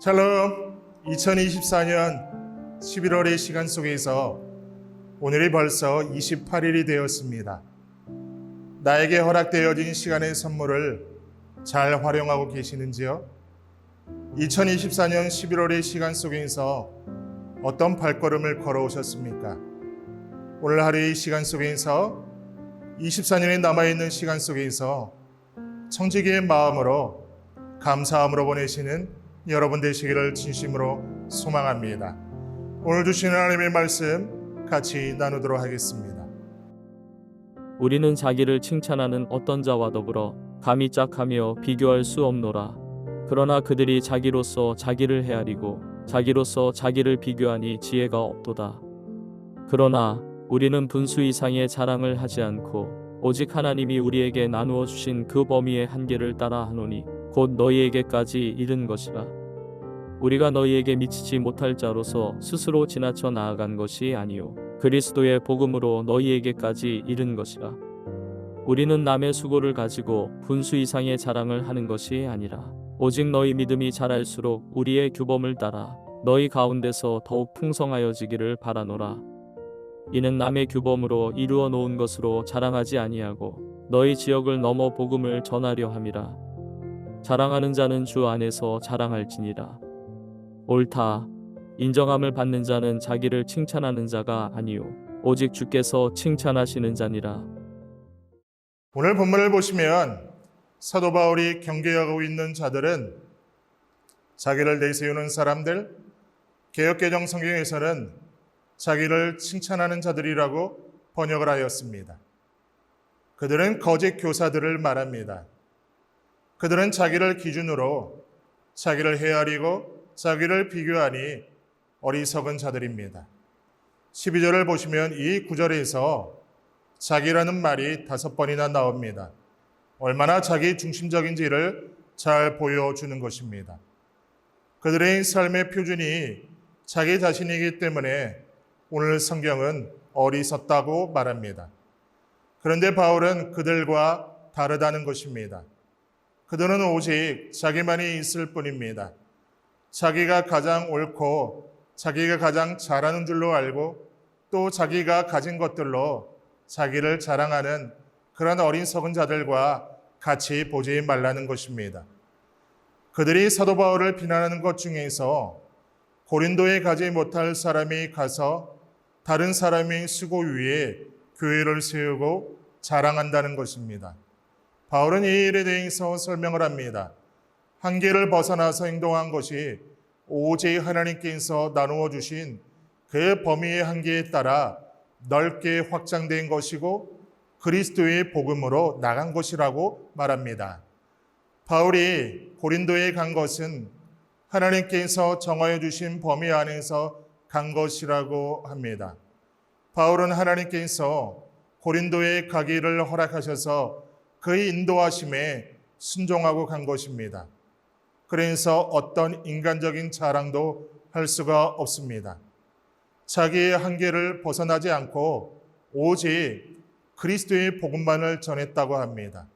샬롬. 2024년 11월의 시간 속에서 오늘이 벌써 28일이 되었습니다. 나에게 허락되어진 시간의 선물을 잘 활용하고 계시는지요? 2024년 11월의 시간 속에서 어떤 발걸음을 걸어오셨습니까? 오늘 하루의 시간 속에서 24년이 남아있는 시간 속에서 청지기의 마음으로 감사함으로 보내시는 여러분 되시기를 진심으로 소망합니다. 오늘 주시는 하나님의 말씀 같이 나누도록 하겠습니다. 우리는 자기를 칭찬하는 어떤 자와 더불어 감히 짝하며 비교할 수 없노라. 그러나 그들이 자기로서 자기를 헤아리고 자기로서 자기를 비교하니 지혜가 없도다. 그러나 우리는 분수 이상의 자랑을 하지 않고 오직 하나님이 우리에게 나누어 주신 그 범위의 한계를 따라 하노니 곧 너희에게까지 이른 것이라. 우리가 너희에게 미치지 못할 자로서 스스로 지나쳐 나아간 것이 아니요 그리스도의 복음으로 너희에게까지 이른 것이라. 우리는 남의 수고를 가지고 분수 이상의 자랑을 하는 것이 아니라 오직 너희 믿음이 자랄수록 우리의 규범을 따라 너희 가운데서 더욱 풍성하여지기를 바라노라. 이는 남의 규범으로 이루어 놓은 것으로 자랑하지 아니하고 너희 지역을 넘어 복음을 전하려 함이라. 자랑하는 자는 주 안에서 자랑할지니라. 옳다. 인정함을 받는 자는 자기를 칭찬하는 자가 아니요 오직 주께서 칭찬하시는 자니라. 오늘 본문을 보시면 사도 바울이 경계하고 있는 자들은 자기를 내세우는 사람들, 개역개정 성경에서는 자기를 칭찬하는 자들이라고 번역을 하였습니다. 그들은 거짓 교사들을 말합니다. 그들은 자기를 기준으로 자기를 헤아리고 자기를 비교하니 어리석은 자들입니다. 12절을 보시면 이 구절에서 자기라는 말이 5번이나 나옵니다. 얼마나 자기 중심적인지를 잘 보여주는 것입니다. 그들의 삶의 표준이 자기 자신이기 때문에 오늘 성경은 어리석다고 말합니다. 그런데 바울은 그들과 다르다는 것입니다. 그들은 오직 자기만이 있을 뿐입니다. 자기가 가장 옳고 자기가 가장 잘하는 줄로 알고 또 자기가 가진 것들로 자기를 자랑하는 그런 어리석은 자들과 같이 보지 말라는 것입니다. 그들이 사도 바울을 비난하는 것 중에서 고린도에 가지 못할 사람이 가서 다른 사람의 수고 위에 교회를 세우고 자랑한다는 것입니다. 바울은 이 일에 대해서 설명을 합니다. 한계를 벗어나서 행동한 것이 오직 하나님께서 나누어 주신 그 범위의 한계에 따라 넓게 확장된 것이고 그리스도의 복음으로 나간 것이라고 말합니다. 바울이 고린도에 간 것은 하나님께서 정하여 주신 범위 안에서 간 것이라고 합니다. 바울은 하나님께서 고린도에 가기를 허락하셔서 그의 인도하심에 순종하고 간 것입니다. 그래서 어떤 인간적인 자랑도 할 수가 없습니다. 자기의 한계를 벗어나지 않고 오직 그리스도의 복음만을 전했다고 합니다.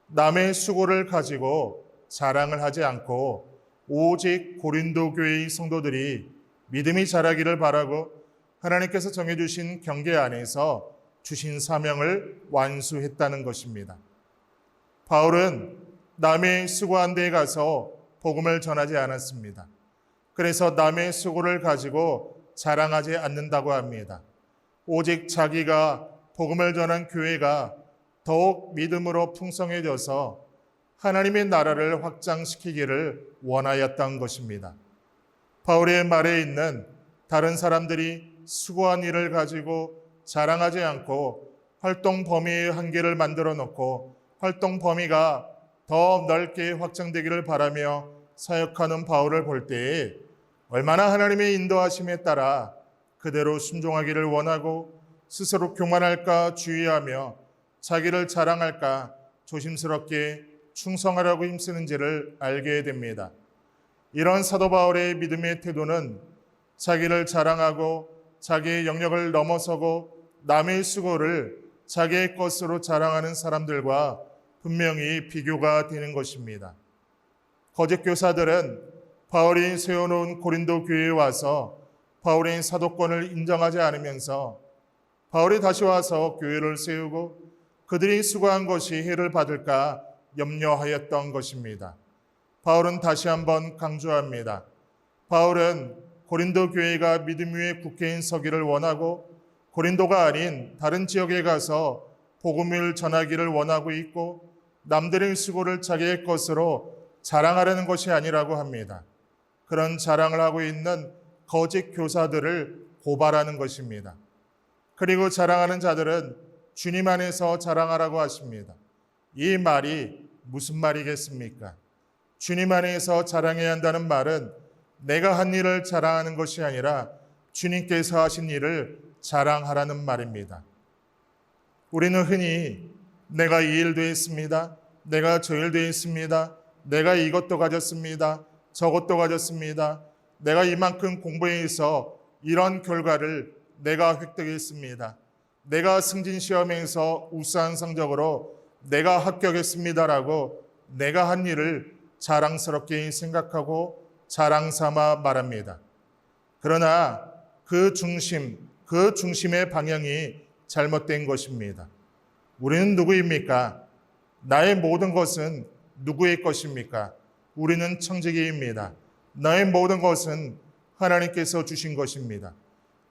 남의 수고를 가지고 자랑을 하지 않고 오직 고린도 교회의 성도들이 믿음이 자라기를 바라고 하나님께서 정해주신 경계 안에서 주신 사명을 완수했다는 것입니다. 바울은 남의 수고한 데에 가서 복음을 전하지 않았습니다. 그래서 남의 수고를 가지고 자랑하지 않는다고 합니다. 오직 자기가 복음을 전한 교회가 더욱 믿음으로 풍성해져서 하나님의 나라를 확장시키기를 원하였던 것입니다. 바울의 말에 있는 다른 사람들이 수고한 일을 가지고 자랑하지 않고 활동 범위의 한계를 만들어 놓고 활동 범위가 더 넓게 확장되기를 바라며 사역하는 바울을 볼 때에 얼마나 하나님의 인도하심에 따라 그대로 순종하기를 원하고 스스로 교만할까 주의하며 자기를 자랑할까 조심스럽게 충성하려고 힘쓰는지를 알게 됩니다. 이런 사도 바울의 믿음의 태도는 자기를 자랑하고 자기의 영역을 넘어서고 남의 수고를 자기의 것으로 자랑하는 사람들과 분명히 비교가 되는 것입니다. 거짓 교사들은 바울이 세워놓은 고린도 교회에 와서 바울의 사도권을 인정하지 않으면서 바울이 다시 와서 교회를 세우고 그들이 수고한 것이 해를 받을까 염려하였던 것입니다. 바울은 다시 한번 강조합니다. 바울은 고린도 교회가 믿음 위에 굳게 서기를 원하고 고린도가 아닌 다른 지역에 가서 복음을 전하기를 원하고 있고 남들의 수고를 자기의 것으로 자랑하려는 것이 아니라고 합니다. 그런 자랑을 하고 있는 거짓 교사들을 고발하는 것입니다. 그리고 자랑하는 자들은 주님 안에서 자랑하라고 하십니다. 이 말이 무슨 말이겠습니까? 주님 안에서 자랑해야 한다는 말은 내가 한 일을 자랑하는 것이 아니라 주님께서 하신 일을 자랑하라는 말입니다. 우리는 흔히 내가 이 일도 했습니다. 내가 저 일도 했습니다. 내가 이것도 가졌습니다. 저것도 가졌습니다. 내가 이만큼 공부해서 이런 결과를 내가 획득했습니다. 내가 승진시험에서 우수한 성적으로 내가 합격했습니다라고 내가 한 일을 자랑스럽게 생각하고 자랑 삼아 말합니다. 그러나 그 중심의 방향이 잘못된 것입니다. 우리는 누구입니까? 나의 모든 것은 누구의 것입니까? 우리는 청지기입니다. 나의 모든 것은 하나님께서 주신 것입니다.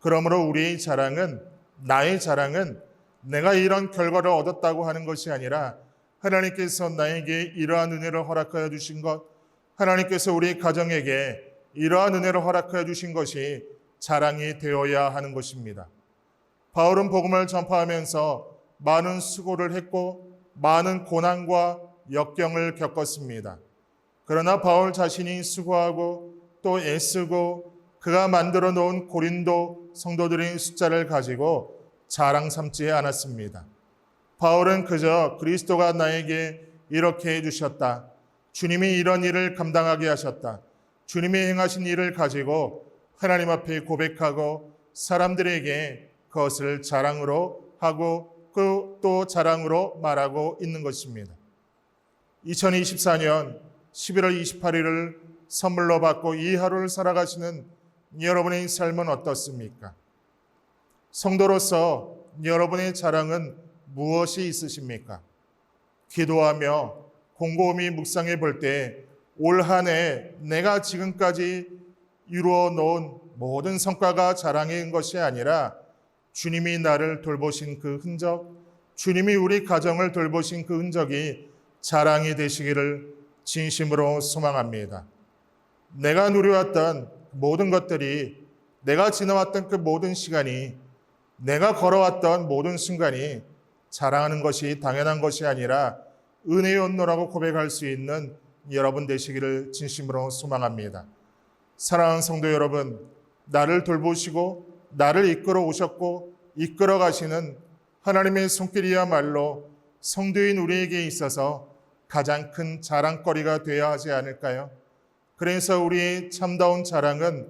그러므로 우리의 자랑은, 나의 자랑은 내가 이런 결과를 얻었다고 하는 것이 아니라 하나님께서 나에게 이러한 은혜를 허락하여 주신 것, 하나님께서 우리 가정에게 이러한 은혜를 허락하여 주신 것이 자랑이 되어야 하는 것입니다. 바울은 복음을 전파하면서 많은 수고를 했고 많은 고난과 역경을 겪었습니다. 그러나 바울 자신이 수고하고 또 애쓰고 그가 만들어 놓은 고린도 성도들의 숫자를 가지고 자랑 삼지 않았습니다. 바울은 그저 그리스도가 나에게 이렇게 해주셨다. 주님이 이런 일을 감당하게 하셨다. 주님이 행하신 일을 가지고 하나님 앞에 고백하고 사람들에게 그것을 자랑으로 하고 또 자랑으로 말하고 있는 것입니다. 2024년 11월 28일을 선물로 받고 이 하루를 살아가시는 여러분의 삶은 어떻습니까? 성도로서 여러분의 자랑은 무엇이 있으십니까? 기도하며 곰곰이 묵상해 볼 때 올 한 해 내가 지금까지 이루어 놓은 모든 성과가 자랑인 것이 아니라 주님이 나를 돌보신 그 흔적, 주님이 우리 가정을 돌보신 그 흔적이 자랑이 되시기를 진심으로 소망합니다. 내가 누려왔던 모든 것들이, 내가 지나왔던 그 모든 시간이, 내가 걸어왔던 모든 순간이 자랑하는 것이 당연한 것이 아니라 은혜의 온노라고 고백할 수 있는 여러분 되시기를 진심으로 소망합니다. 사랑하는 성도 여러분, 나를 돌보시고 나를 이끌어 오셨고 이끌어 가시는 하나님의 손길이야말로 성도인 우리에게 있어서 가장 큰 자랑거리가 되어야 하지 않을까요? 그래서 우리의 참다운 자랑은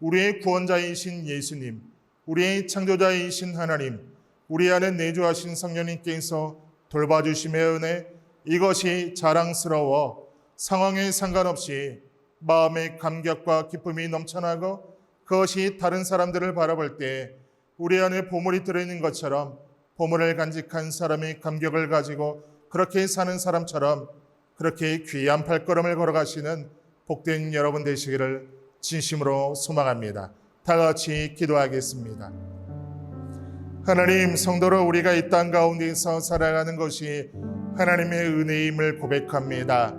우리의 구원자이신 예수님, 우리의 창조자이신 하나님, 우리 안에 내주하신 성령님께서 돌봐주심의 은혜, 이것이 자랑스러워 상황에 상관없이 마음의 감격과 기쁨이 넘쳐나고 그것이 다른 사람들을 바라볼 때 우리 안에 보물이 들어있는 것처럼 보물을 간직한 사람의 감격을 가지고 그렇게 사는 사람처럼 그렇게 귀한 발걸음을 걸어가시는 복된 여러분 되시기를 진심으로 소망합니다. 다 같이 기도하겠습니다. 하나님, 성도로 우리가 이 땅 가운데서 살아가는 것이 하나님의 은혜임을 고백합니다.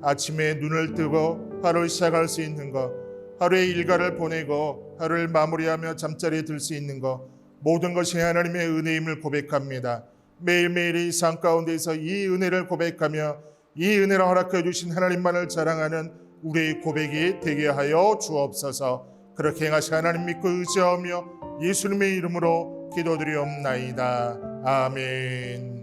아침에 눈을 뜨고 하루를 시작할 수 있는 것, 하루의 일과를 보내고 하루를 마무리하며 잠자리에 들 수 있는 것, 모든 것이 하나님의 은혜임을 고백합니다. 매일매일의 삶 가운데서 이 은혜를 고백하며 이 은혜를 허락해 주신 하나님만을 자랑하는 우리의 고백이 되게 하여 주옵소서. 그렇게 행하시 하나님 믿고 의지하며 예수님의 이름으로 기도드리옵나이다. 아멘.